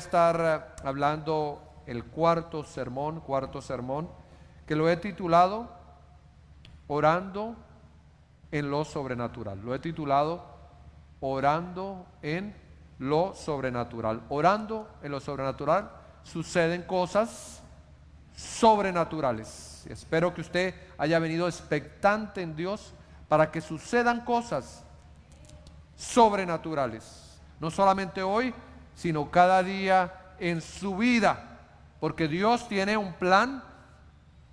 estar hablando el cuarto sermón, que lo he titulado Orando en lo sobrenatural. Lo he titulado Orando en lo sobrenatural. Orando en lo sobrenatural suceden cosas sobrenaturales. Espero que usted haya venido expectante en Dios para que sucedan cosas sobrenaturales. No solamente hoy, sino cada día en su vida. Porque Dios tiene un plan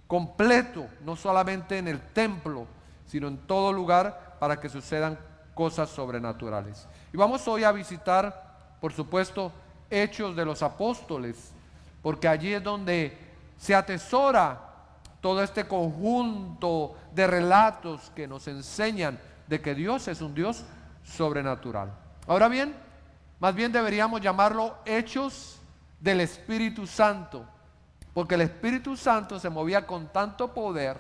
completo, no solamente en el templo, sino en todo lugar para que sucedan cosas sobrenaturales. Y vamos hoy a visitar, por supuesto, Hechos de los Apóstoles, porque allí es donde se atesora todo este conjunto de relatos que nos enseñan de que Dios es un Dios sobrenatural. Ahora bien, más bien deberíamos llamarlo Hechos del Espíritu Santo, porque el Espíritu Santo se movía con tanto poder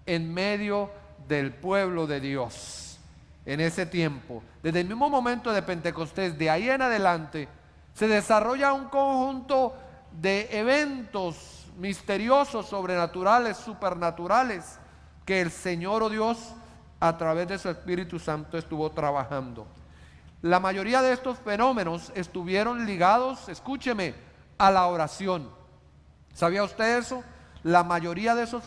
en medio del pueblo de Dios en ese tiempo. Desde el mismo momento de Pentecostés, de ahí en adelante, se desarrolla un conjunto de eventos misteriosos, sobrenaturales, supernaturales, que el Señor, oh Dios, a través de su Espíritu Santo estuvo trabajando. La mayoría de estos fenómenos estuvieron ligados, escúcheme, a la oración. ¿Sabía usted eso? La mayoría de esos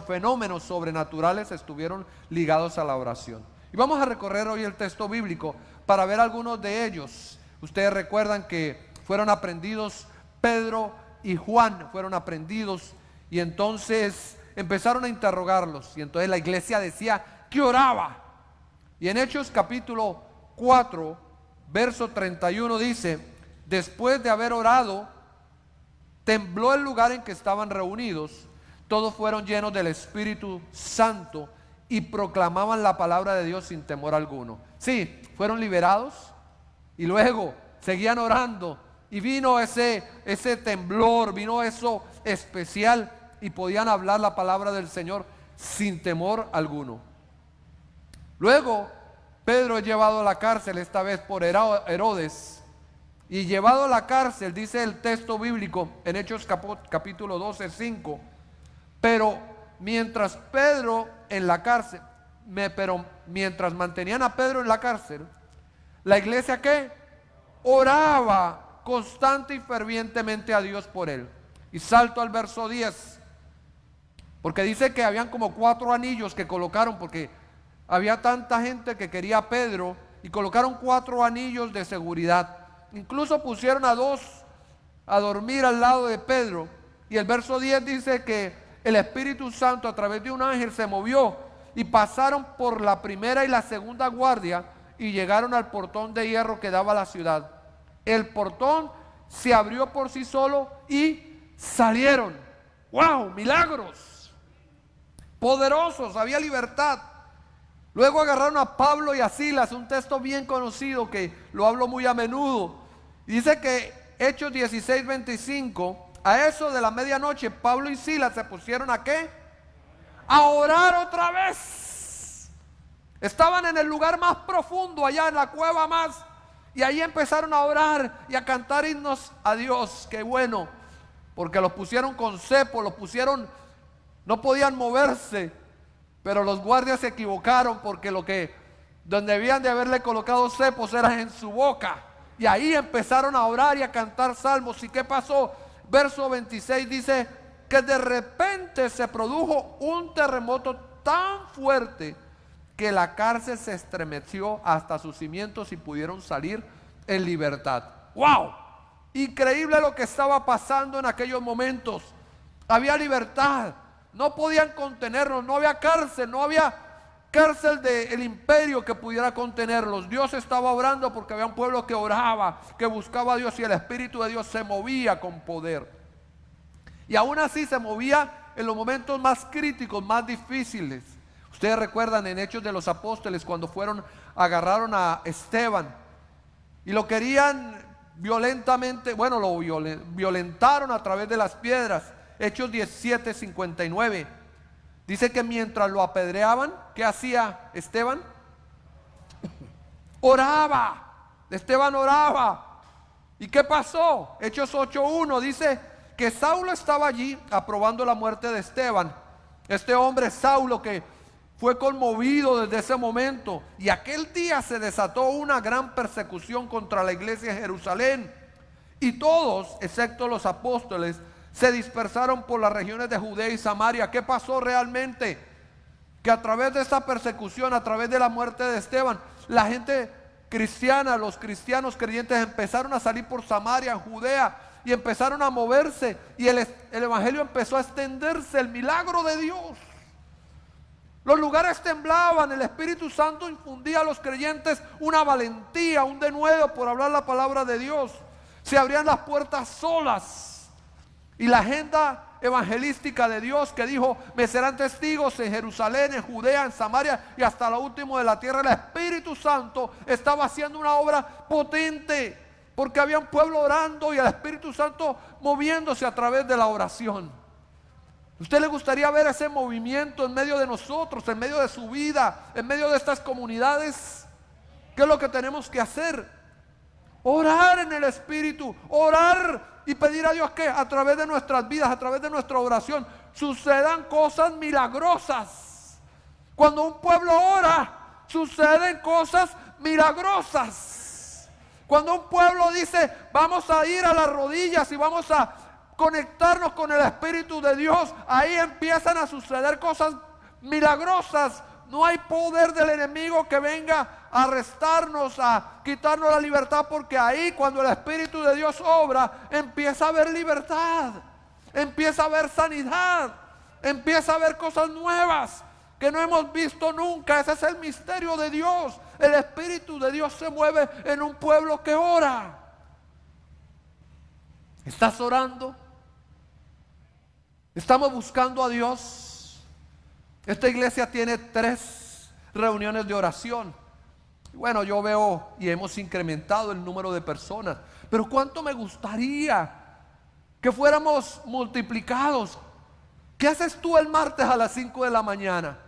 fenómenos sobrenaturales estuvieron ligados a la oración. Y vamos a recorrer hoy el texto bíblico para ver algunos de ellos. Ustedes recuerdan que fueron aprendidos Pedro y Juan, fueron aprendidos, y entonces empezaron a interrogarlos, y entonces la iglesia decía que oraba. Y en Hechos capítulo 4, verso 31 dice: después de haber orado, tembló el lugar en que estaban reunidos, todos fueron llenos del Espíritu Santo y proclamaban la palabra de Dios sin temor alguno. Sí, fueron liberados y luego seguían orando, y vino ese temblor, vino eso especial, y podían hablar la palabra del Señor sin temor alguno. Luego Pedro es llevado a la cárcel, esta vez por Herodes, y llevado a la cárcel, dice el texto bíblico en Hechos capítulo 12, 5, pero mientras mientras mantenían a Pedro en la cárcel, la iglesia ¿qué? Oraba constante y fervientemente a Dios por él. Y salto al verso 10, porque dice que habían como 4 anillos que colocaron, porque había tanta gente que quería a Pedro, y colocaron 4 anillos de seguridad. Incluso pusieron a 2 a dormir al lado de Pedro. Y el verso 10 dice que el Espíritu Santo a través de un ángel se movió, y pasaron por la primera y la segunda guardia, y llegaron al portón de hierro que daba a la ciudad. El portón se abrió por sí solo y salieron. ¡Wow! Milagros poderosos, había libertad. Luego agarraron a Pablo y a Silas, un texto bien conocido que lo hablo muy a menudo. Dice que Hechos 16, 25, a eso de la medianoche, Pablo y Silas se pusieron ¿a qué? A orar otra vez. Estaban en el lugar más profundo, allá en la cueva más, y ahí empezaron a orar y a cantar himnos a Dios. Qué bueno, porque los pusieron con cepo, no podían moverse, pero los guardias se equivocaron, porque donde debían de haberle colocado cepos era en su boca, y ahí empezaron a orar y a cantar salmos. ¿Y qué pasó? Verso 26 dice que de repente se produjo un terremoto tan fuerte que la cárcel se estremeció hasta sus cimientos y pudieron salir en libertad. ¡Wow! Increíble lo que estaba pasando en aquellos momentos. Había libertad, no podían contenerlos, no había cárcel del imperio que pudiera contenerlos. Dios estaba obrando, porque había un pueblo que oraba, que buscaba a Dios, y el Espíritu de Dios se movía con poder. Y aún así se movía en los momentos más críticos, más difíciles. Ustedes recuerdan en Hechos de los Apóstoles cuando agarraron a Esteban y lo querían violentamente, lo violentaron a través de las piedras. Hechos 17, 59. Dice que mientras lo apedreaban, ¿qué hacía Esteban? Oraba. Esteban oraba. ¿Y qué pasó? Hechos 8:1 dice que Saulo estaba allí aprobando la muerte de Esteban. Este hombre Saulo que fue conmovido desde ese momento, y aquel día se desató una gran persecución contra la iglesia en Jerusalén, y todos, excepto los apóstoles, se dispersaron por las regiones de Judea y Samaria. ¿Qué pasó realmente? Que a través de esa persecución, a través de la muerte de Esteban, la gente cristiana, los cristianos creyentes empezaron a salir por Samaria, Judea, y empezaron a moverse, y el evangelio empezó a extenderse, el milagro de Dios. Los lugares temblaban, el Espíritu Santo infundía a los creyentes una valentía, un denuedo por hablar la palabra de Dios. Se abrían las puertas solas, y la agenda evangelística de Dios que dijo: me serán testigos en Jerusalén, en Judea, en Samaria y hasta lo último de la tierra. El Espíritu Santo estaba haciendo una obra potente, porque había un pueblo orando y el Espíritu Santo moviéndose a través de la oración. ¿Usted le gustaría ver ese movimiento en medio de nosotros, en medio de su vida, en medio de estas comunidades? ¿Qué es lo que tenemos que hacer? Orar en el Espíritu, orar y pedir a Dios que a través de nuestras vidas, a través de nuestra oración, sucedan cosas milagrosas. Cuando un pueblo ora, suceden cosas milagrosas. Cuando un pueblo dice: vamos a ir a las rodillas y vamos a conectarnos con el Espíritu de Dios, ahí empiezan a suceder cosas milagrosas. No hay poder del enemigo que venga a arrestarnos, a quitarnos la libertad, porque ahí, cuando el Espíritu de Dios obra, empieza a haber libertad, empieza a haber sanidad, empieza a haber cosas nuevas que no hemos visto nunca. Ese es el misterio de Dios. El Espíritu de Dios se mueve en un pueblo que ora. ¿Estás orando? ¿Estamos buscando a Dios? Esta iglesia tiene 3 reuniones de oración. Bueno, yo veo y hemos incrementado el número de personas, pero cuánto me gustaría que fuéramos multiplicados. ¿Qué haces tú el martes a las 5 de la mañana?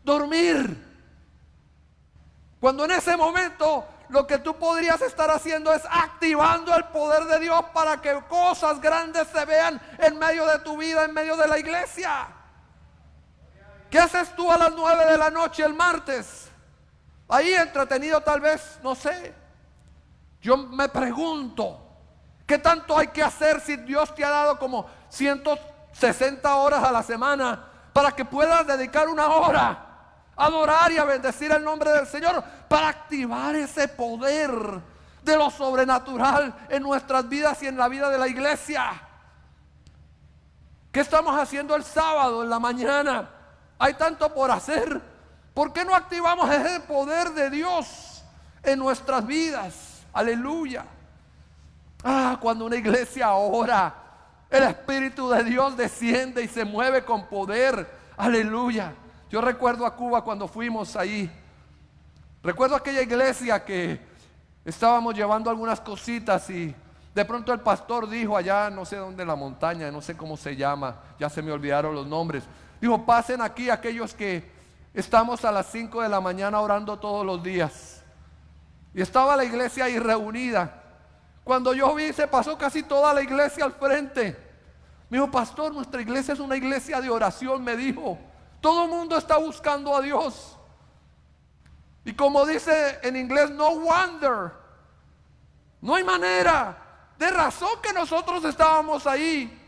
Dormir. Cuando en ese momento lo que tú podrías estar haciendo es activando el poder de Dios para que cosas grandes se vean en medio de tu vida, en medio de la iglesia. ¿Qué haces tú a las 9 de la noche el martes? Ahí entretenido tal vez, no sé. Yo me pregunto, ¿qué tanto hay que hacer si Dios te ha dado como 160 horas a la semana para que puedas dedicar 1 hora a adorar y a bendecir el nombre del Señor, para activar ese poder de lo sobrenatural en nuestras vidas y en la vida de la iglesia? ¿Qué estamos haciendo el sábado en la mañana? Hay tanto por hacer. ¿Por qué no activamos ese poder de Dios en nuestras vidas? Aleluya. Cuando una iglesia ora, el Espíritu de Dios desciende y se mueve con poder. Aleluya. Yo recuerdo a Cuba cuando fuimos ahí. Recuerdo aquella iglesia que estábamos llevando algunas cositas y de pronto el pastor dijo allá, no sé dónde en la montaña, no sé cómo se llama, ya se me olvidaron los nombres. Dijo: pasen aquí aquellos que estamos a las 5 de la mañana orando todos los días. Y estaba la iglesia ahí reunida. Cuando yo vi, se pasó casi toda la iglesia al frente. Me dijo: pastor, nuestra iglesia es una iglesia de oración, me dijo. Todo el mundo está buscando a Dios. Y como dice en inglés, no wonder, no hay manera, de razón que nosotros estábamos ahí.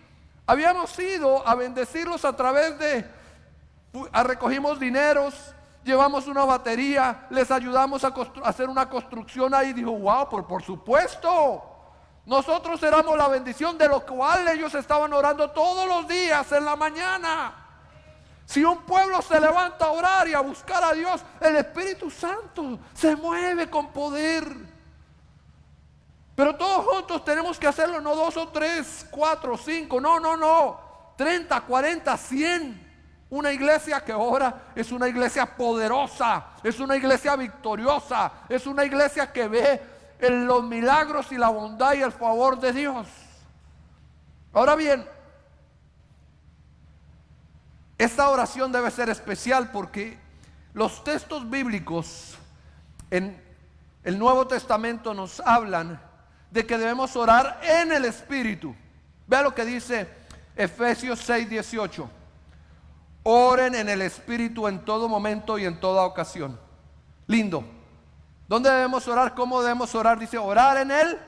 Habíamos ido a bendecirlos a través de, recogimos dineros, llevamos una batería, les ayudamos a hacer una construcción ahí. Dijo: wow, por supuesto, nosotros éramos la bendición, de lo cual ellos estaban orando todos los días en la mañana. Si un pueblo se levanta a orar y a buscar a Dios, el Espíritu Santo se mueve con poder. Pero todos juntos tenemos que hacerlo, no 2 o 3, 4, 5, no, 30, 40, 100. Una iglesia que ora es una iglesia poderosa, es una iglesia victoriosa, es una iglesia que ve en los milagros y la bondad y el favor de Dios. Ahora bien, esta oración debe ser especial porque los textos bíblicos en el Nuevo Testamento nos hablan de que debemos orar en el Espíritu. Vea lo que dice Efesios 6:18. Oren en el Espíritu en todo momento y en toda ocasión. Lindo. ¿Dónde debemos orar? ¿Cómo debemos orar? Dice, orar en el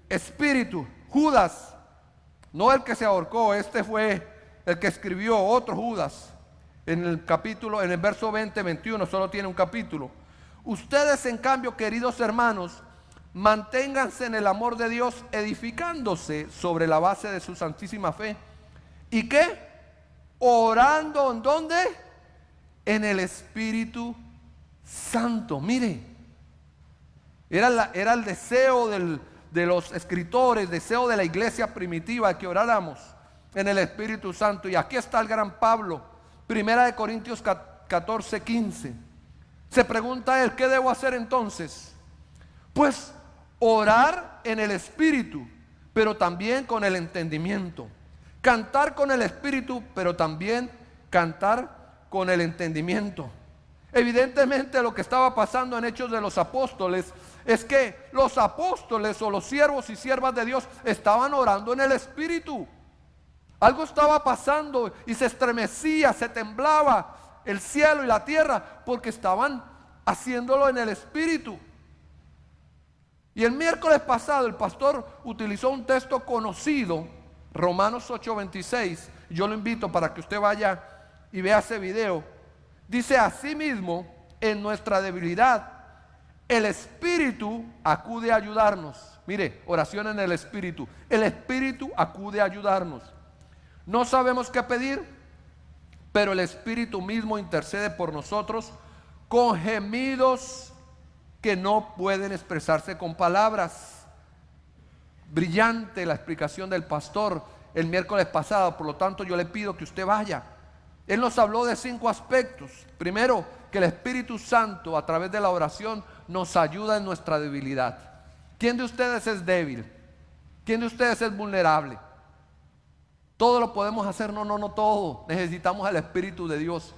Espíritu. Judas, no el que se ahorcó, este fue el que escribió, otro Judas. En el capítulo, en el verso 20-21, solo tiene un capítulo. Ustedes, en cambio, queridos hermanos, manténganse en el amor de Dios, edificándose sobre la base de su santísima fe. ¿Y qué? Orando, ¿en dónde? En el Espíritu Santo. Mire, era el deseo de los escritores, deseo de la iglesia primitiva, que oráramos en el Espíritu Santo. Y aquí está el gran Pablo, 1 Corintios 14:15. Se pregunta él, ¿qué debo hacer entonces? Pues orar en el Espíritu, pero también con el entendimiento. Cantar con el Espíritu, pero también cantar con el entendimiento. Evidentemente lo que estaba pasando en Hechos de los Apóstoles es que los apóstoles o los siervos y siervas de Dios estaban orando en el Espíritu. Algo estaba pasando y se estremecía, se temblaba el cielo y la tierra porque estaban haciéndolo en el Espíritu. Y el miércoles pasado el pastor utilizó un texto conocido, Romanos 8:26. Yo lo invito para que usted vaya y vea ese video. Dice, asimismo, en nuestra debilidad, el Espíritu acude a ayudarnos. Mire, oración en el Espíritu. El Espíritu acude a ayudarnos. No sabemos qué pedir, pero el Espíritu mismo intercede por nosotros con gemidos que no pueden expresarse con palabras. Brillante la explicación del pastor el miércoles pasado, por lo tanto yo le pido que usted vaya. Él nos habló de 5 aspectos. Primero, que el Espíritu Santo a través de la oración nos ayuda en nuestra debilidad. ¿Quién de ustedes es débil? ¿Quién de ustedes es vulnerable? Todo lo podemos hacer, no todo. Necesitamos al Espíritu de Dios.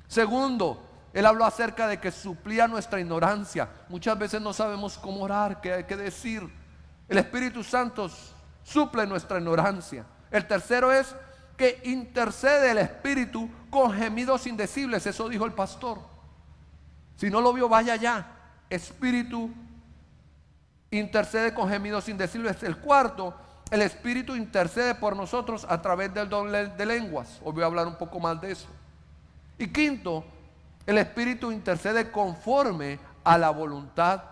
Segundo, él habló acerca de que suplía nuestra ignorancia. Muchas veces no sabemos cómo orar, qué decir. El Espíritu Santo suple nuestra ignorancia. El tercero es que intercede el Espíritu con gemidos indecibles. Eso dijo el pastor. Si no lo vio, vaya allá. Espíritu intercede con gemidos indecibles. El cuarto, el Espíritu intercede por nosotros a través del don de lenguas. Hoy voy a hablar un poco más de eso. Y quinto, el Espíritu intercede conforme a la voluntad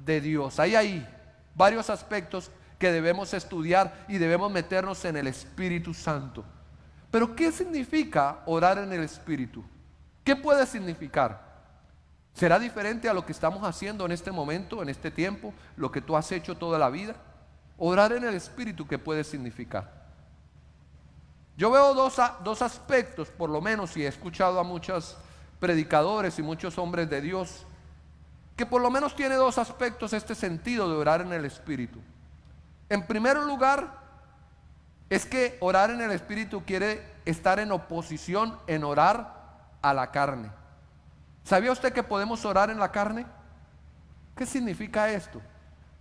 de Dios. Hay varios aspectos que debemos estudiar y debemos meternos en el Espíritu Santo. Pero ¿qué significa orar en el Espíritu? ¿Qué puede significar? ¿Será diferente a lo que estamos haciendo en este momento, en este tiempo, lo que tú has hecho toda la vida? Orar en el Espíritu, ¿qué puede significar? Yo veo dos aspectos, por lo menos, y he escuchado a muchos predicadores y muchos hombres de Dios, que por lo menos tiene 2 aspectos este sentido de orar en el Espíritu. En primer lugar, es que orar en el Espíritu quiere estar en oposición en orar a la carne. ¿Sabía usted que podemos orar en la carne? ¿Qué significa esto?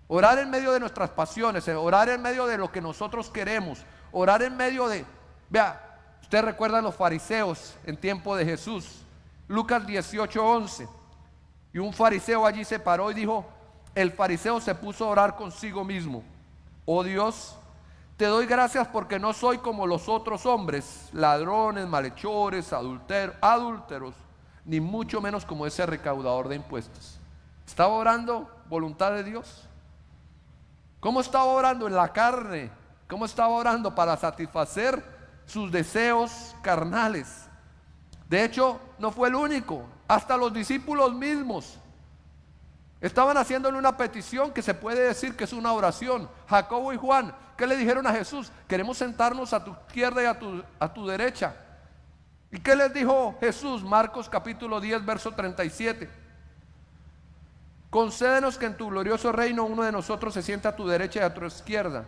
Orar en medio de nuestras pasiones, orar en medio de lo que nosotros queremos, orar en medio de... Vea, usted recuerda a los fariseos en tiempo de Jesús, Lucas 18:11. Y un fariseo allí se paró y dijo, el fariseo se puso a orar consigo mismo. Oh Dios, te doy gracias porque no soy como los otros hombres, ladrones, malhechores, adúlteros, ni mucho menos como ese recaudador de impuestos. ¿Estaba orando voluntad de Dios? ¿Cómo estaba orando? En la carne. ¿Cómo estaba orando? Para satisfacer sus deseos carnales. De hecho, no fue el único. Hasta los discípulos mismos estaban haciéndole una petición que se puede decir que es una oración. Jacobo y Juan, ¿qué le dijeron a Jesús? Queremos sentarnos a tu izquierda y a tu derecha. ¿Y qué les dijo Jesús? Marcos capítulo 10, verso 37. Concédenos que en tu glorioso reino uno de nosotros se sienta a tu derecha y a tu izquierda.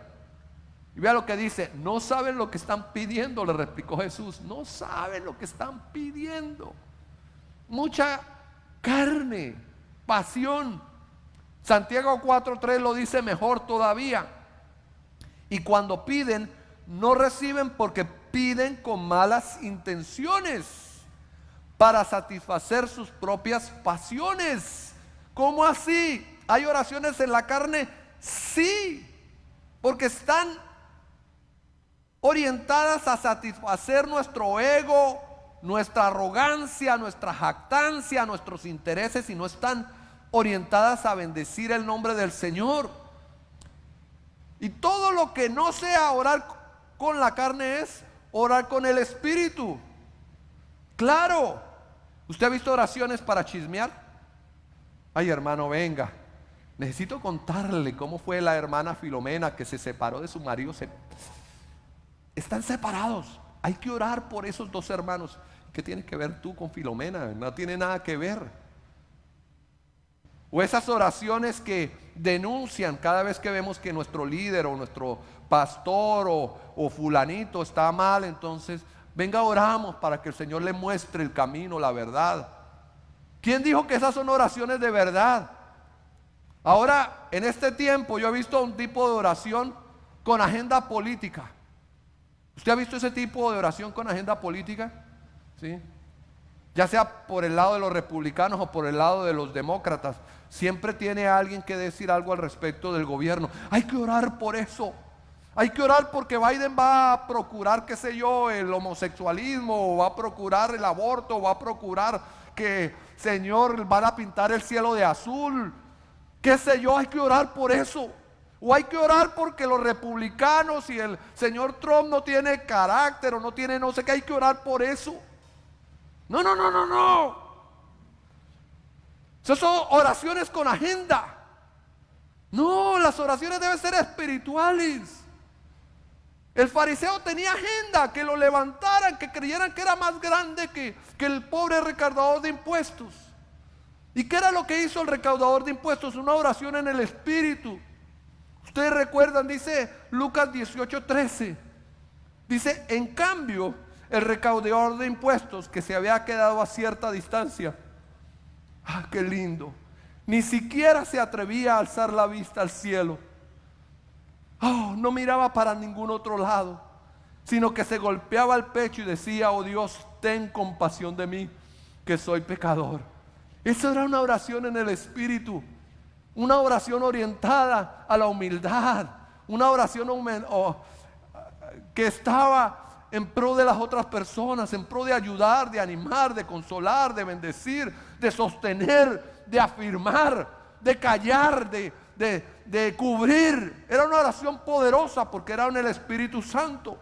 Y vea lo que dice, no saben lo que están pidiendo, le replicó Jesús. No saben lo que están pidiendo. Mucha carne, pasión. Santiago 4:3 lo dice mejor todavía. Y cuando piden, no reciben porque piden con malas intenciones para satisfacer sus propias pasiones. ¿Cómo así? ¿Hay oraciones en la carne? Sí, porque están orientadas a satisfacer nuestro ego, nuestra arrogancia, nuestra jactancia, nuestros intereses, y no están orientadas a bendecir el nombre del Señor. Y todo lo que no sea orar con la carne es orar con el Espíritu. Claro. ¿Usted ha visto oraciones para chismear? Ay, hermano, venga, necesito contarle cómo fue la hermana Filomena que se separó de su marido. Están separados. Hay que orar por esos dos hermanos. ¿Qué tienes que ver tú con Filomena? No tiene nada que ver. O esas oraciones que denuncian cada vez que vemos que nuestro líder o nuestro pastor o fulanito está mal, entonces venga, oramos para que el Señor le muestre el camino, la verdad. ¿Quién dijo que esas son oraciones de verdad? Ahora, en este tiempo yo he visto un tipo de oración con agenda política. ¿Usted ha visto ese tipo de oración con agenda política? ¿Sí? Ya sea por el lado de los republicanos o por el lado de los demócratas, siempre tiene alguien que decir algo al respecto del gobierno. Hay que orar por eso. Hay que orar porque Biden va a procurar, qué sé yo, el homosexualismo, o va a procurar el aborto, o va a procurar que, Señor, van a pintar el cielo de azul. Qué sé yo, hay que orar por eso. O hay que orar porque los republicanos y el señor Trump no tiene carácter o no tiene no sé qué, hay que orar por eso. No. Esas son oraciones con agenda. No, las oraciones deben ser espirituales. El fariseo tenía agenda, que lo levantaran, que creyeran que era más grande que el pobre recaudador de impuestos. ¿Y qué era lo que hizo el recaudador de impuestos? Una oración en el espíritu. Ustedes recuerdan, dice Lucas 18:13. Dice, en cambio, el recaudador de impuestos, que se había quedado a cierta distancia, qué lindo, ni siquiera se atrevía a alzar la vista al cielo. No miraba para ningún otro lado, sino que se golpeaba el pecho y decía, oh Dios, ten compasión de mí, que soy pecador. Esa era una oración en el espíritu, una oración orientada a la humildad, una oración que estaba en pro de las otras personas, en pro de ayudar, de animar, de consolar, de bendecir, de sostener, de afirmar, de callar, de cubrir. Era una oración poderosa porque era en el Espíritu Santo.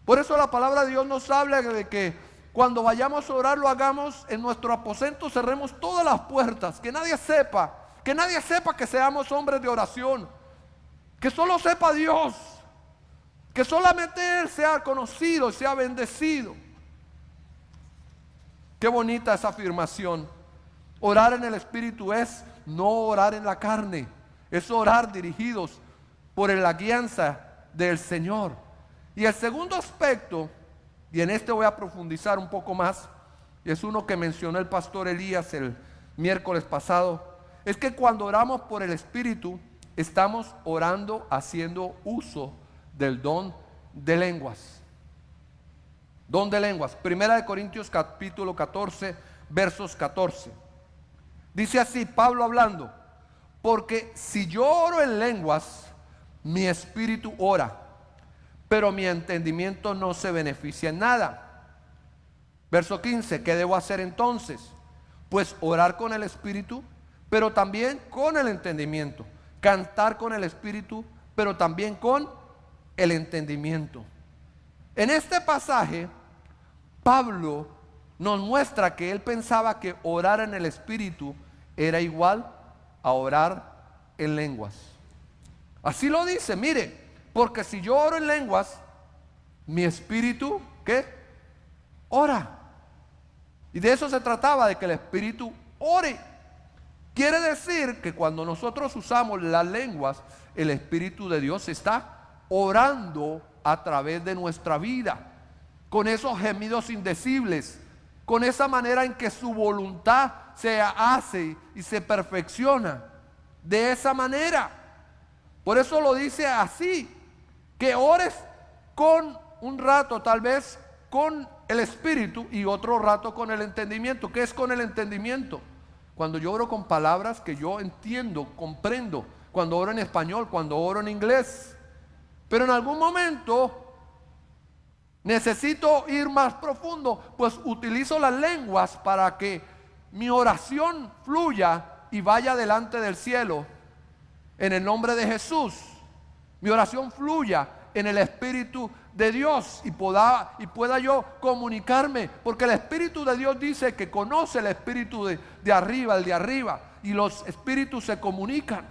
Por eso la palabra de Dios nos habla de que cuando vayamos a orar lo hagamos en nuestro aposento, cerremos todas las puertas, que nadie sepa que seamos hombres de oración, que solo sepa Dios, que solamente Él sea conocido y sea bendecido. Qué bonita esa afirmación. Orar en el Espíritu es no orar en la carne, es orar dirigidos por la guianza del Señor. Y el segundo aspecto, y en este voy a profundizar un poco más, y es uno que mencionó el pastor Elías el miércoles pasado, es que cuando oramos por el Espíritu, estamos orando haciendo uso del don de lenguas. Don de lenguas. Primera de Corintios capítulo 14, versos 14. Dice así, Pablo hablando, porque si yo oro en lenguas, mi espíritu ora, pero mi entendimiento no se beneficia en nada. Verso 15, ¿qué debo hacer entonces? Pues orar con el espíritu, pero también con el entendimiento. Cantar con el espíritu, pero también con el entendimiento. En este pasaje, Pablo nos muestra que él pensaba que orar en el espíritu era igual a orar en lenguas. Así lo dice, mire, porque si yo oro en lenguas, mi espíritu, ¿qué? Ora. Y de eso se trataba, de que el espíritu ore. Quiere decir que cuando nosotros usamos las lenguas, el Espíritu de Dios está orando a través de nuestra vida, con esos gemidos indecibles, con esa manera en que su voluntad se hace y se perfecciona. de esa manera. Por eso lo dice así, que ores con un rato tal vez con el espíritu y otro rato con el entendimiento. ¿Qué es con el entendimiento? Cuando yo oro con palabras que yo entiendo, comprendo, cuando oro en español, cuando oro en inglés. Pero en algún momento necesito ir más profundo, pues utilizo las lenguas para que mi oración fluya y vaya delante del cielo. En el nombre de Jesús, mi oración fluya en el Espíritu de Dios y pueda yo comunicarme, porque el Espíritu de Dios dice que conoce el Espíritu de arriba, el de arriba, y los espíritus se comunican.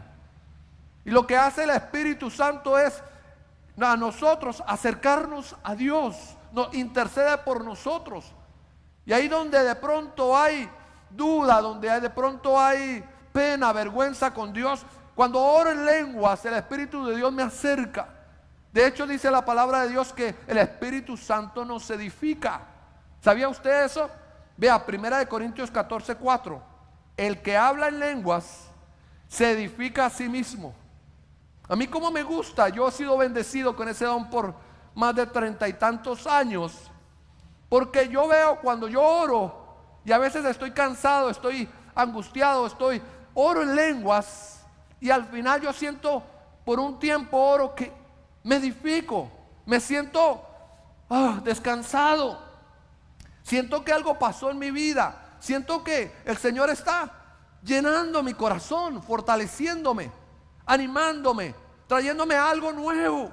Y lo que hace el Espíritu Santo es a nosotros acercarnos a Dios, nos intercede por nosotros. Y ahí donde de pronto hay duda, donde de pronto hay pena, vergüenza con Dios, cuando oro en lenguas, el Espíritu de Dios me acerca. De hecho, dice la palabra de Dios que el Espíritu Santo nos edifica. ¿Sabía usted eso? Vea, 1 Corintios 14:4. El que habla en lenguas se edifica a sí mismo. A mí como me gusta, yo he sido bendecido con ese don por más de 30 y tantos años, porque yo veo cuando yo oro, y a veces estoy cansado, estoy angustiado, oro en lenguas, y al final yo siento, por un tiempo oro que me edifico, me siento descansado, siento que algo pasó en mi vida, siento que el Señor está llenando mi corazón, fortaleciéndome, animándome, trayéndome algo nuevo.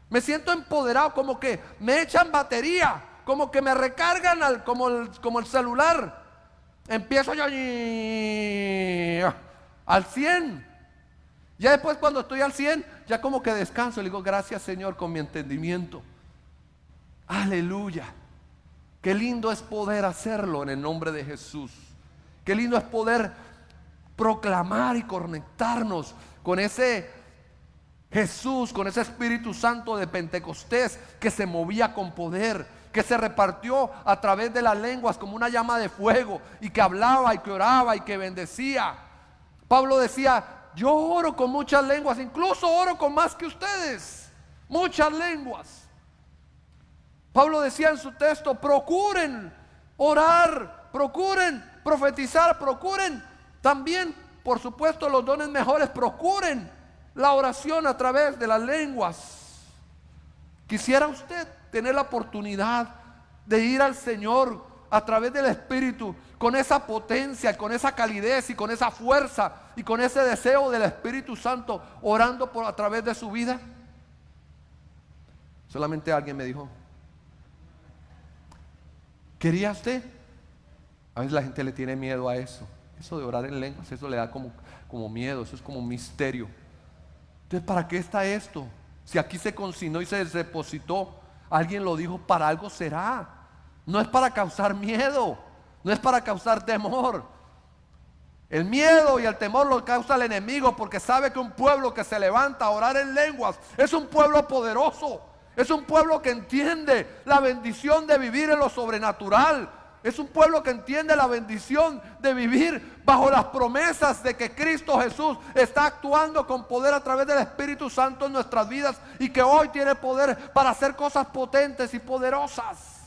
Me siento empoderado, como que me echan batería, como que me recargan como el celular. Empiezo yo al 100. Ya después cuando estoy al 100, ya como que descanso. Le digo, gracias Señor con mi entendimiento. Aleluya. Qué lindo es poder hacerlo en el nombre de Jesús. Qué lindo es poder proclamar y conectarnos con ese Jesús, con ese Espíritu Santo de Pentecostés que se movía con poder, que se repartió a través de las lenguas como una llama de fuego, y que hablaba y que oraba y que bendecía. Pablo decía, yo oro con muchas lenguas, incluso oro con más que ustedes, muchas lenguas. Pablo decía en su texto, procuren orar, procuren profetizar, procuren también, por supuesto, los dones mejores, procuren la oración a través de las lenguas. ¿Quisiera usted tener la oportunidad de ir al Señor a través del Espíritu con esa potencia, con esa calidez y con esa fuerza y con ese deseo del Espíritu Santo orando a través de su vida? Solamente alguien me dijo, ¿quería usted? A veces la gente le tiene miedo a eso. Eso de orar en lenguas, eso le da como miedo, eso es como un misterio. Entonces, ¿para qué está esto? Si aquí se consignó y se depositó, alguien lo dijo, para algo será. No es para causar miedo, no es para causar temor. El miedo y el temor lo causa el enemigo, porque sabe que un pueblo que se levanta a orar en lenguas es un pueblo poderoso, es un pueblo que entiende la bendición de vivir en lo sobrenatural. Es un pueblo que entiende la bendición de vivir bajo las promesas de que Cristo Jesús está actuando con poder a través del Espíritu Santo en nuestras vidas, y que hoy tiene poder para hacer cosas potentes y poderosas.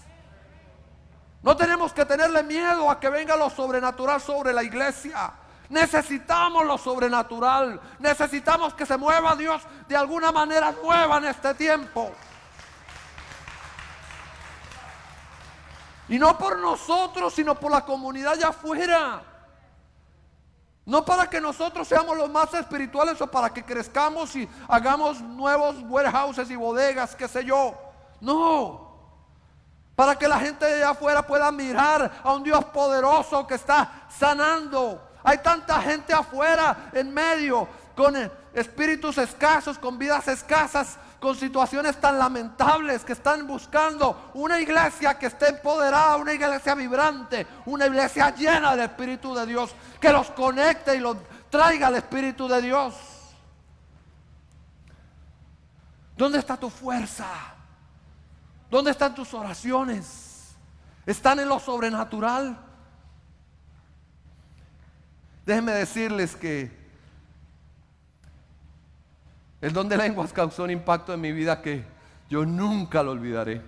No tenemos que tenerle miedo a que venga lo sobrenatural sobre la iglesia. Necesitamos lo sobrenatural. Necesitamos que se mueva Dios de alguna manera nueva en este tiempo. Y no por nosotros, sino por la comunidad allá afuera. No para que nosotros seamos los más espirituales o para que crezcamos y hagamos nuevos warehouses y bodegas, qué sé yo. No. Para que la gente de allá afuera pueda mirar a un Dios poderoso que está sanando. Hay tanta gente afuera en medio con espíritus escasos, con vidas escasas, con situaciones tan lamentables, que están buscando una iglesia que esté empoderada, una iglesia vibrante, una iglesia llena del Espíritu de Dios, que los conecte y los traiga al Espíritu de Dios. ¿Dónde está tu fuerza? ¿Dónde están tus oraciones? ¿Están en lo sobrenatural? Déjenme decirles que El don de lenguas causó un impacto en mi vida que yo nunca lo olvidaré.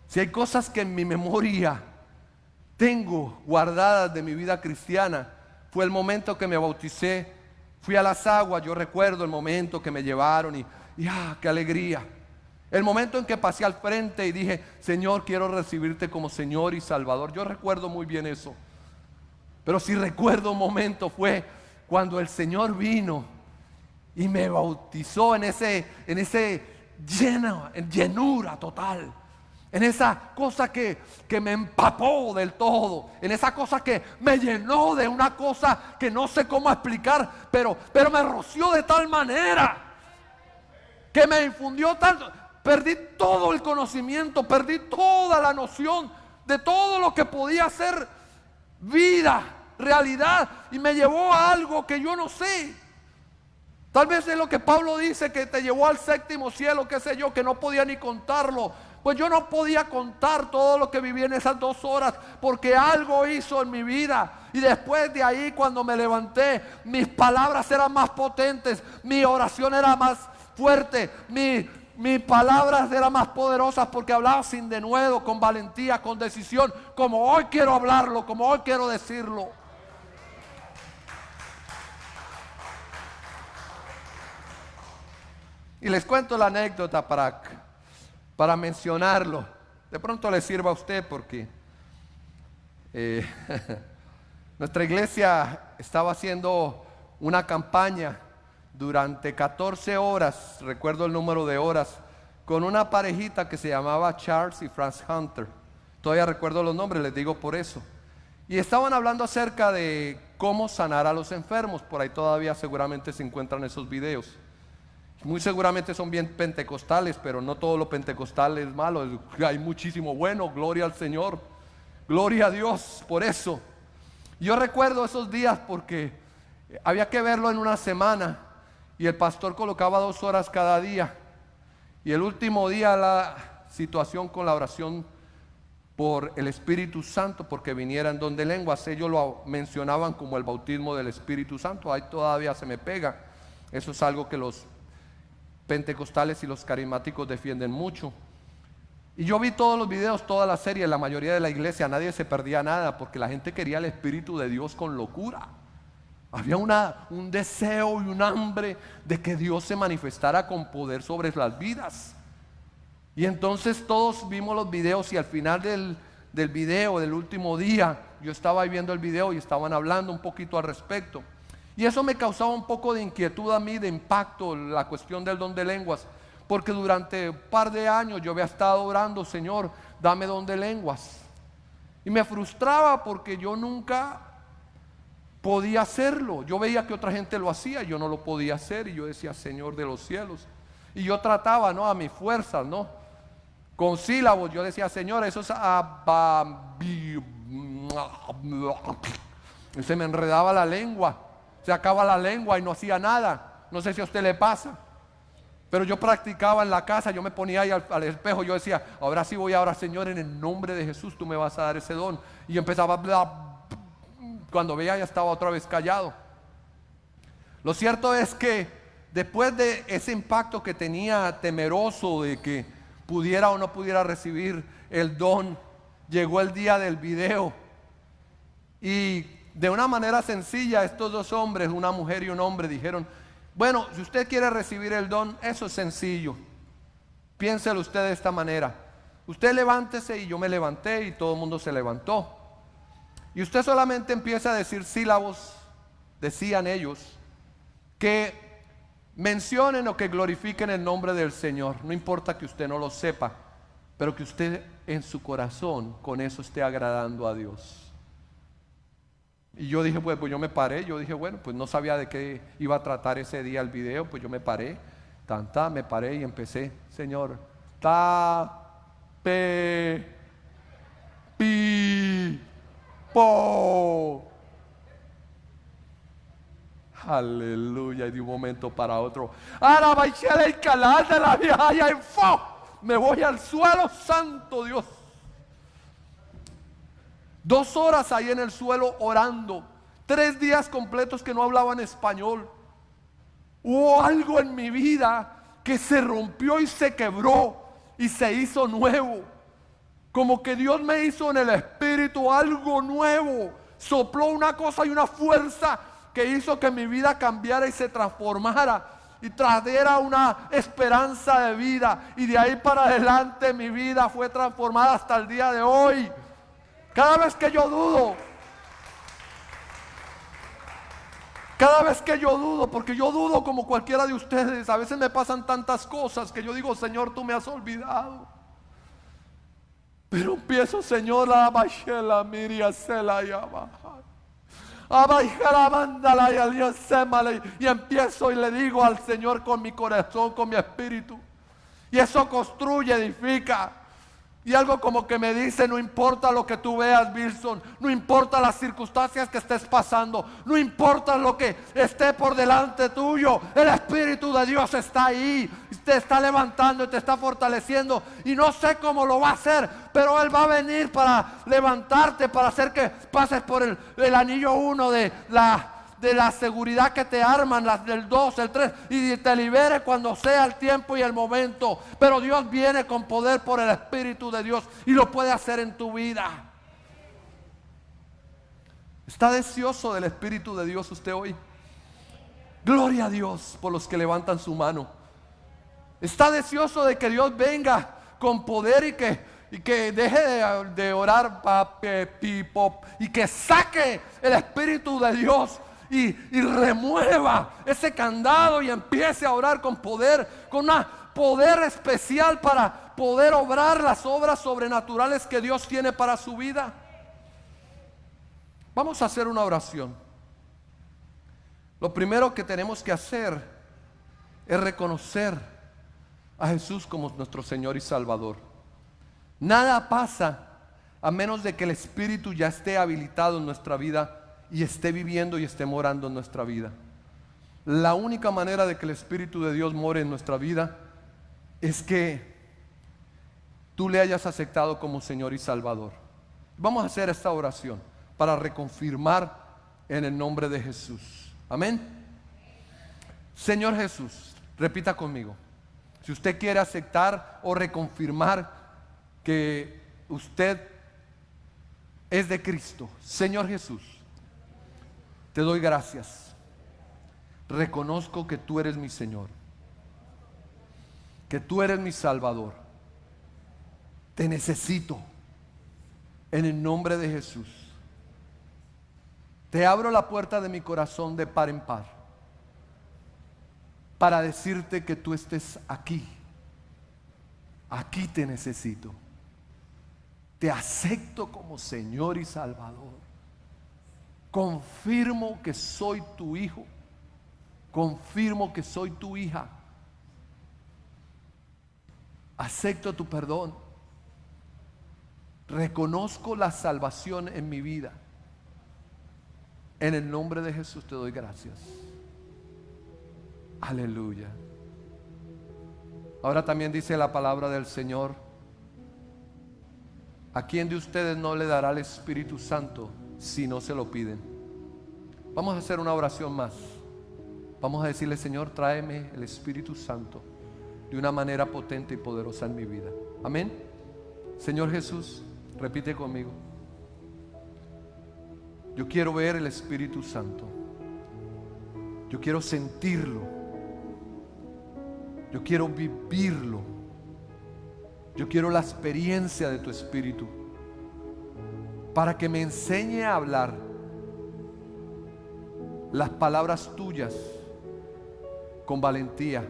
Si hay cosas que en mi memoria tengo guardadas de mi vida cristiana, fue el momento que me bauticé. Fui a las aguas, yo recuerdo el momento que me llevaron y qué alegría. El momento en que pasé al frente y dije, Señor, quiero recibirte como Señor y Salvador. Yo recuerdo muy bien eso. Pero si recuerdo un momento fue cuando el Señor vino y me bautizó en llenura total. En esa cosa que me empapó del todo, en esa cosa que me llenó de una cosa que no sé cómo explicar, pero me roció de tal manera que me infundió tanto. Perdí todo el conocimiento, perdí toda la noción de todo lo que podía ser vida, realidad, y me llevó a algo que yo no sé. Tal vez es lo que Pablo dice, que te llevó al séptimo cielo, qué sé yo, que no podía ni contarlo. Pues yo no podía contar todo lo que viví en esas 2 horas, porque algo hizo en mi vida. Y después de ahí, cuando me levanté, mis palabras eran más potentes, mi oración era más fuerte, mis palabras eran más poderosas, porque hablaba sin denuedo, con valentía, con decisión, como hoy quiero hablarlo, como hoy quiero decirlo. Y les cuento la anécdota para mencionarlo. De pronto le sirva a usted porque nuestra iglesia estaba haciendo una campaña durante 14 horas, recuerdo el número de horas, con una parejita que se llamaba Charles y Franz Hunter. Todavía recuerdo los nombres, les digo por eso. Y estaban hablando acerca de cómo sanar a los enfermos. Por ahí todavía seguramente se encuentran esos videos. Muy seguramente son bien pentecostales, pero no todo lo pentecostal es malo. Hay muchísimo bueno, gloria al Señor, gloria a Dios por eso. Yo recuerdo esos días porque había que verlo en una semana y el pastor colocaba 2 horas cada día. Y el último día la situación con la oración por el Espíritu Santo, porque viniera en don de lenguas, ellos lo mencionaban como el bautismo del Espíritu Santo. Ahí todavía se me pega. Eso es algo que los pentecostales y los carismáticos defienden mucho. Y yo vi todos los videos, toda la serie, la mayoría de la iglesia, nadie se perdía nada, porque la gente quería el Espíritu de Dios con locura. Había un deseo y un hambre de que Dios se manifestara con poder sobre las vidas. Y entonces todos vimos los videos, y al final del video, del último día, yo estaba ahí viendo el video y estaban hablando un poquito al respecto. Y eso me causaba un poco de inquietud a mí, de impacto, la cuestión del don de lenguas, porque durante un par de años yo había estado orando, Señor, dame don de lenguas. Y me frustraba porque yo nunca podía hacerlo. Yo veía que otra gente lo hacía, yo no lo podía hacer, y yo decía, Señor de los cielos. Y yo trataba, ¿no?, a mis fuerzas, ¿no?, con sílabos. Yo decía, Señor, eso es y se me enredaba la lengua. Se acaba la lengua y no hacía nada. No sé si a usted le pasa, pero yo practicaba en la casa. Yo me ponía ahí al espejo. Yo decía, ahora sí voy a orar, Señor, en el nombre de Jesús tú me vas a dar ese don. Y empezaba a hablar. Cuando veía, ya estaba otra vez callado. Lo cierto es que después de ese impacto que tenía, temeroso de que pudiera o no pudiera recibir el don, llegó el día del video. Y de una manera sencilla, estos 2 hombres, una mujer y un hombre, dijeron, bueno, si usted quiere recibir el don, eso es sencillo. Piénselo usted de esta manera. Usted levántese, y yo me levanté, y todo el mundo se levantó. Y usted solamente empieza a decir sílabos, decían ellos, que mencionen o que glorifiquen el nombre del Señor. No importa que usted no lo sepa, pero que usted en su corazón con eso esté agradando a Dios. Y yo dije, pues yo me paré. Yo dije, bueno, pues no sabía de qué iba a tratar ese día el video. Pues yo me paré, me paré y empecé, Señor, pe, pi, po. Aleluya. Y de un momento para otro, ahora baixé el canal de la vieja y me voy al suelo, santo Dios. 2 horas ahí en el suelo orando. 3 días completos que no hablaban español. Hubo algo en mi vida que se rompió y se quebró y se hizo nuevo. Como que Dios me hizo en el espíritu algo nuevo. Sopló una cosa y una fuerza que hizo que mi vida cambiara y se transformara y trajera una esperanza de vida. Y de ahí para adelante mi vida fue transformada hasta el día de hoy. Cada vez que yo dudo, porque yo dudo como cualquiera de ustedes, a veces me pasan tantas cosas que yo digo, Señor, tú me has olvidado. Pero empiezo, Señor, a baixela, miria, sela y abajo. Y empiezo y le digo al Señor con mi corazón, con mi espíritu. Y eso construye, edifica. Y algo como que me dice, no importa lo que tú veas, Wilson, no importa las circunstancias que estés pasando, no importa lo que esté por delante tuyo, el Espíritu de Dios está ahí, te está levantando y te está fortaleciendo. Y no sé cómo lo va a hacer, pero Él va a venir para levantarte, para hacer que pases por el anillo 1 de la seguridad que te arman, las del 2, el 3, y te libere cuando sea el tiempo y el momento. Pero Dios viene con poder por el Espíritu de Dios y lo puede hacer en tu vida. ¿Está deseoso del Espíritu de Dios usted hoy? Gloria a Dios por los que levantan su mano. ¿Está deseoso de que Dios venga con poder y que deje de orar y que saque el Espíritu de Dios y remueva ese candado y empiece a orar con poder, con un poder especial para poder obrar las obras sobrenaturales que Dios tiene para su vida? Vamos a hacer una oración. Lo primero que tenemos que hacer es reconocer a Jesús como nuestro Señor y Salvador. Nada pasa a menos de que el Espíritu ya esté habilitado en nuestra vida y esté viviendo y esté morando en nuestra vida. La única manera de que el Espíritu de Dios more en nuestra vida es que tú le hayas aceptado como Señor y Salvador. Vamos a hacer esta oración para reconfirmar en el nombre de Jesús. Amén. Señor Jesús, repita conmigo. Si usted quiere aceptar o reconfirmar que usted es de Cristo, Señor Jesús, te doy gracias. Reconozco que tú eres mi Señor, que tú eres mi Salvador. Te necesito en el nombre de Jesús. Te abro la puerta de mi corazón de par en par para decirte que tú estés aquí. Aquí te necesito. Te acepto como Señor y Salvador. Confirmo que soy tu hijo. Confirmo que soy tu hija. Acepto tu perdón. Reconozco la salvación en mi vida. En el nombre de Jesús te doy gracias. Aleluya. Ahora también dice la palabra del Señor: ¿a quién de ustedes no le dará el Espíritu Santo si no se lo piden? Vamos a hacer una oración más. Vamos a decirle: Señor, tráeme el Espíritu Santo de una manera potente y poderosa en mi vida. Amén. Señor Jesús, repite conmigo. Yo quiero ver el Espíritu Santo. Yo quiero sentirlo. Yo quiero vivirlo. Yo quiero la experiencia de tu Espíritu para que me enseñe a hablar las palabras tuyas con valentía,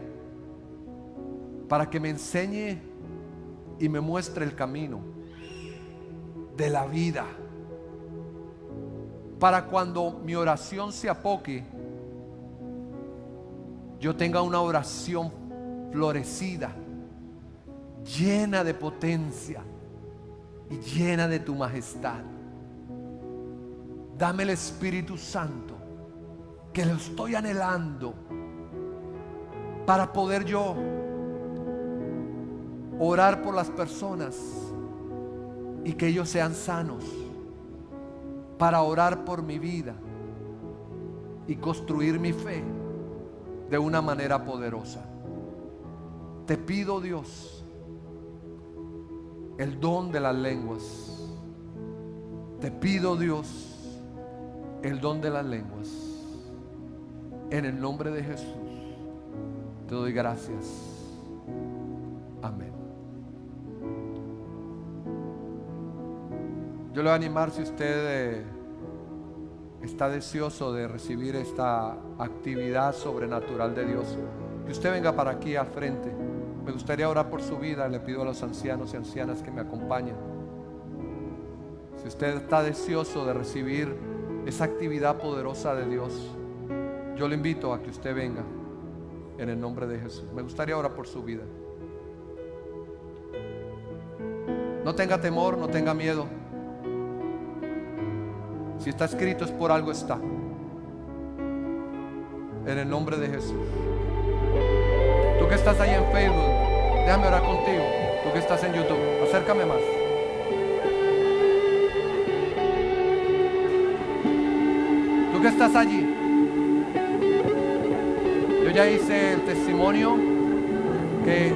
para que me enseñe y me muestre el camino de la vida, para cuando mi oración se apoque, yo tenga una oración florecida, llena de potencia y llena de tu majestad. Dame el Espíritu Santo, que lo estoy anhelando, para poder yo orar por las personas y que ellos sean sanos, para orar por mi vida y construir mi fe de una manera poderosa. Te pido, Dios, el don de las lenguas. Te pido, Dios, el don de las lenguas. En el nombre de Jesús te doy gracias. Amén. Yo le voy a animar, si usted está deseoso de recibir esta actividad sobrenatural de Dios, que usted venga para aquí al frente. Me gustaría orar por su vida. Le pido a los ancianos y ancianas que me acompañen. Si usted está deseoso de recibir esa actividad poderosa de Dios, yo le invito a que usted venga en el nombre de Jesús. Me gustaría orar por su vida. No tenga temor, no tenga miedo. Si está escrito es por algo está. En el nombre de Jesús. Tú que estás ahí en Facebook, déjame orar contigo. Tú que estás en YouTube, acércame más. Tú que estás allí, yo ya hice el testimonio que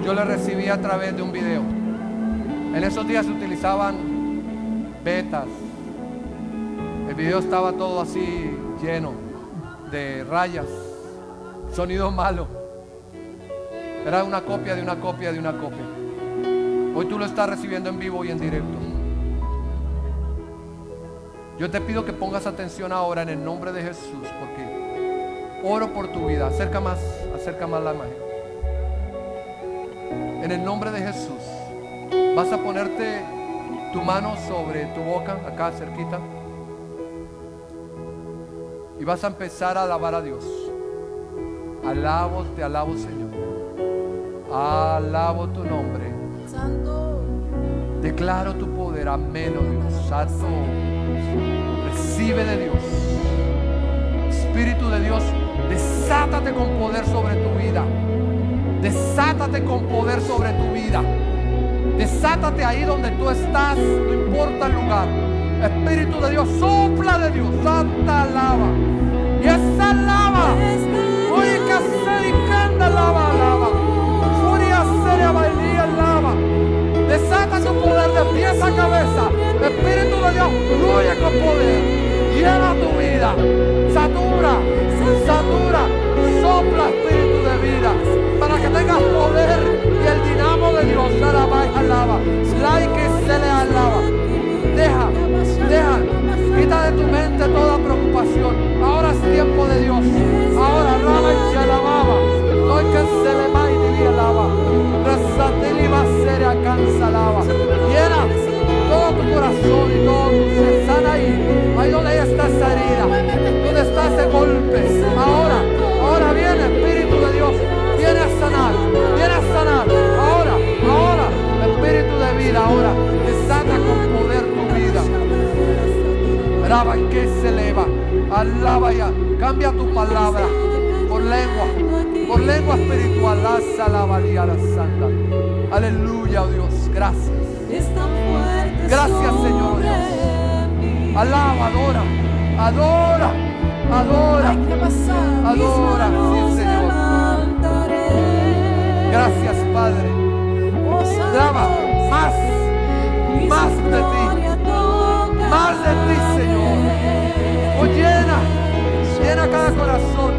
yo le recibí a través de un video. En esos días se utilizaban betas. El video estaba todo así lleno de rayas, sonido malo. Era una copia de una copia de una copia. Hoy tú lo estás recibiendo en vivo y en directo. Yo te pido que pongas atención ahora en el nombre de Jesús, porque oro por tu vida. Acerca más la imagen. En el nombre de Jesús, vas a ponerte tu mano sobre tu boca, acá cerquita, y vas a empezar a alabar a Dios. Te alabo, Señor. Alabo tu nombre. Santo. Declaro tu poder. Amén, oh Dios. Santo. Recibe de Dios. Espíritu de Dios, desátate con poder sobre tu vida. Desátate con poder sobre tu vida. Desátate ahí donde tú estás, no importa el lugar. Espíritu de Dios, sopla de Dios. Santa alaba. Y esa alaba. Oye, que se encanta alaba. Furia seria bailía alaba. Desata tu poder de pies a cabeza. Espíritu de Dios, fluye con poder. Llena tu vida. Satura. Sopla, espíritu de vida, para que tengas poder y el dinamo de Dios. Alaba. Like se le alaba. Deja. Quita de tu mente toda preocupación. Ahora es tiempo de Dios. Ahora alaba y se alababa. Hoy que se le va y le alaba. Resatili va a ser alcanza alaba. Llena todo tu corazón y todo tu ser. Sana ahí donde está esa herida, donde está ese golpe. Ahora viene Espíritu de Dios. Viene a sanar. Ahora, Espíritu de vida. Ahora desata con poder tu vida. Alaba que se eleva. Alaba ya. Cambia tu palabra por lengua espiritual. Alaba y la santa. Aleluya, oh Dios. Gracias. Gracias, Señor Dios. Alaba, adora. Sí, Señor. Gracias, Padre. Alaba más de ti, Señor. Oh, llena cada corazón,